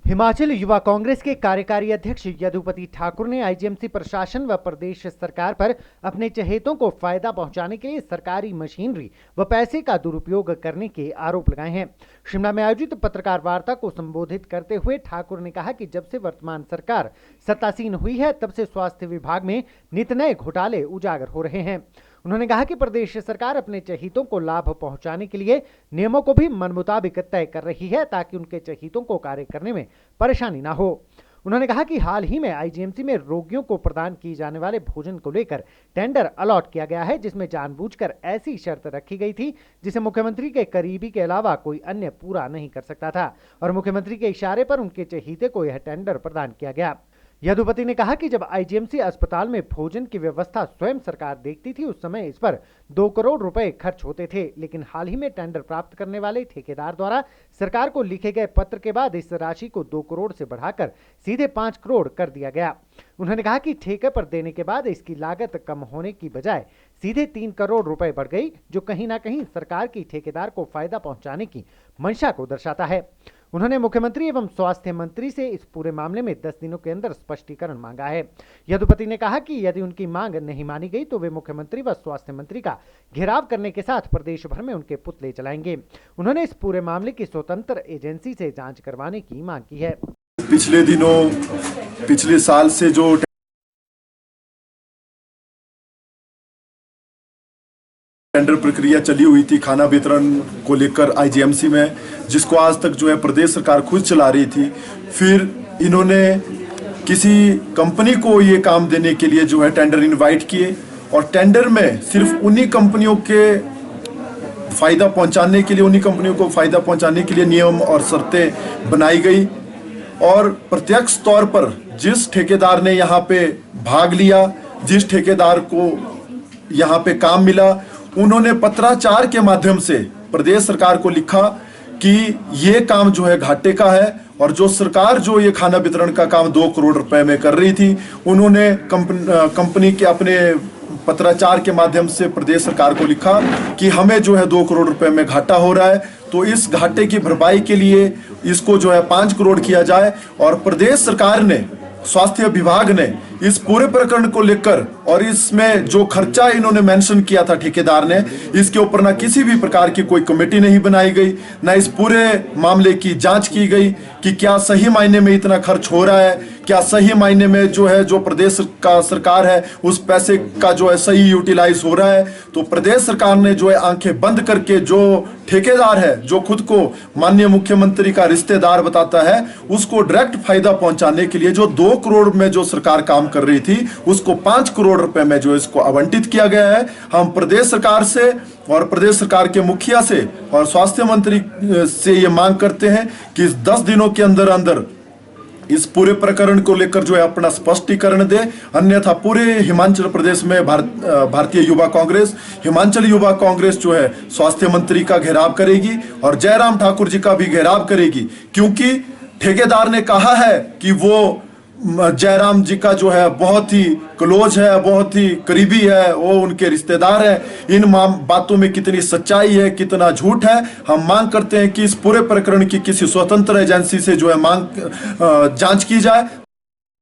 हिमाचल युवा कांग्रेस के कार्यकारी अध्यक्ष यदुपति ठाकुर ने आईजीएमसी प्रशासन व प्रदेश सरकार पर अपने चहेतों को फायदा पहुंचाने के लिए सरकारी मशीनरी व पैसे का दुरुपयोग करने के आरोप लगाए हैं। शिमला में आयोजित पत्रकार वार्ता को संबोधित करते हुए ठाकुर ने कहा कि जब से वर्तमान सरकार सत्तासीन हुई है तब से स्वास्थ्य विभाग में नित नए घोटाले उजागर हो रहे हैं। उन्होंने कहा कि प्रदेश सरकार अपने चहीतों को लाभ पहुंचाने के लिए नियमों को भी मनमुताबिक तय कर रही है ताकि उनके चहीतों को कार्य करने में परेशानी ना हो। उन्होंने कहा कि हाल ही में आईजीएमसी में रोगियों को प्रदान किए जाने वाले भोजन को लेकर टेंडर अलॉट किया गया है, जिसमें जानबूझकर ऐसी शर्त रखी गई थी जिसे मुख्यमंत्री के करीबी के अलावा कोई अन्य पूरा नहीं कर सकता था और मुख्यमंत्री के इशारे पर उनके चहीते को यह टेंडर प्रदान किया गया। यदुपति ने कहा कि जब आईजीएमसी अस्पताल में भोजन की व्यवस्था स्वयं सरकार देखती थी उस समय इस पर 2 करोड़ रुपए खर्च होते थे, लेकिन हाल ही में टेंडर प्राप्त करने वाले ठेकेदार द्वारा सरकार को लिखे गए पत्र के बाद इस राशि को 2 करोड़ से बढ़ाकर सीधे 5 करोड़ कर दिया गया। उन्होंने कहा कि ठेके पर देने के बाद इसकी लागत कम होने की बजाय सीधे 3 करोड़ रुपए बढ़ गई, जो कहीं ना कहीं सरकार की ठेकेदार को फायदा पहुंचाने की मंशा को दर्शाता है। उन्होंने मुख्यमंत्री एवं स्वास्थ्य मंत्री से इस पूरे मामले में 10 दिनों के अंदर स्पष्टीकरण मांगा है। यदुपति ने कहा कि यदि उनकी मांग नहीं मानी गई तो वे मुख्यमंत्री व स्वास्थ्य मंत्री का घेराव करने के साथ प्रदेश भर में उनके पुतले जलाएंगे। उन्होंने इस पूरे मामले की स्वतंत्र एजेंसी से जांच करवाने की मांग की है। पिछले साल से जो टेंडर प्रक्रिया चली हुई थी खाना वितरण को लेकर आईजीएमसी में, जिसको आज तक जो है प्रदेश सरकार खुद चला रही थी, फिर इन्होंने किसी कंपनी को ये काम देने के लिए जो है टेंडर इनवाइट किए और टेंडर में सिर्फ उन्हीं कंपनियों को फायदा पहुंचाने के लिए नियम और शर्तें बनाई गई और प्रत्यक्ष तौर पर जिस ठेकेदार ने यहाँ पे भाग लिया, जिस ठेकेदार को यहाँ पे काम मिला, उन्होंने पत्राचार के माध्यम से प्रदेश सरकार को लिखा कि ये काम जो है घाटे का है और जो सरकार जो ये खाना वितरण का काम 2 करोड़ रुपए में कर रही थी, उन्होंने कंपनी के अपने पत्राचार के माध्यम से प्रदेश सरकार को लिखा कि हमें जो है 2 करोड़ रुपए में घाटा हो रहा है, तो इस घाटे की भरपाई के लिए इसको जो है 5 करोड़ किया जाए। और प्रदेश सरकार ने, स्वास्थ्य विभाग ने इस पूरे प्रकरण को लेकर और इसमें जो खर्चा इन्होंने मेंशन किया था ठेकेदार ने, इसके ऊपर ना किसी भी प्रकार की कोई कमेटी नहीं बनाई गई, ना इस पूरे मामले की जांच की गई कि क्या सही मायने में इतना खर्च हो रहा है, क्या सही मायने में जो है जो प्रदेश का सरकार है उस पैसे का जो है सही यूटिलाइज हो रहा है। तो प्रदेश सरकार ने जो है आंखें बंद करके जो ठेकेदार है, जो खुद को माननीय मुख्यमंत्री का रिश्तेदार बताता है, उसको डायरेक्ट फायदा पहुंचाने के लिए जो 2 करोड़ में जो सरकार काम कर रही थी उसको 5 करोड़ रुपए में जो इसको आवंटित किया गया है। हम प्रदेश सरकार से और प्रदेश सरकार के मुखिया से और स्वास्थ्य मंत्री से ये मांग करते हैं कि 10 दिनों के अंदर अंदर इस पूरे प्रकरण को लेकर जो है अपना स्पष्टीकरण दे, अन्यथा पूरे हिमाचल प्रदेश में भारतीय युवा कांग्रेस, हिमाचल युवा कांग्रेस जो है स्वास्थ्य मंत्री का घेराव करेगी और जयराम ठाकुर जी का भी घेराव करेगी, क्योंकि ठेकेदार ने कहा है कि वो जयराम जी का जो है बहुत ही क्लोज है, बहुत ही करीबी है, वो उनके रिश्तेदार हैं। इन बातों में कितनी सच्चाई है, कितना झूठ है, हम मांग करते हैं कि इस पूरे प्रकरण की किसी स्वतंत्र एजेंसी से जो है जांच की जाए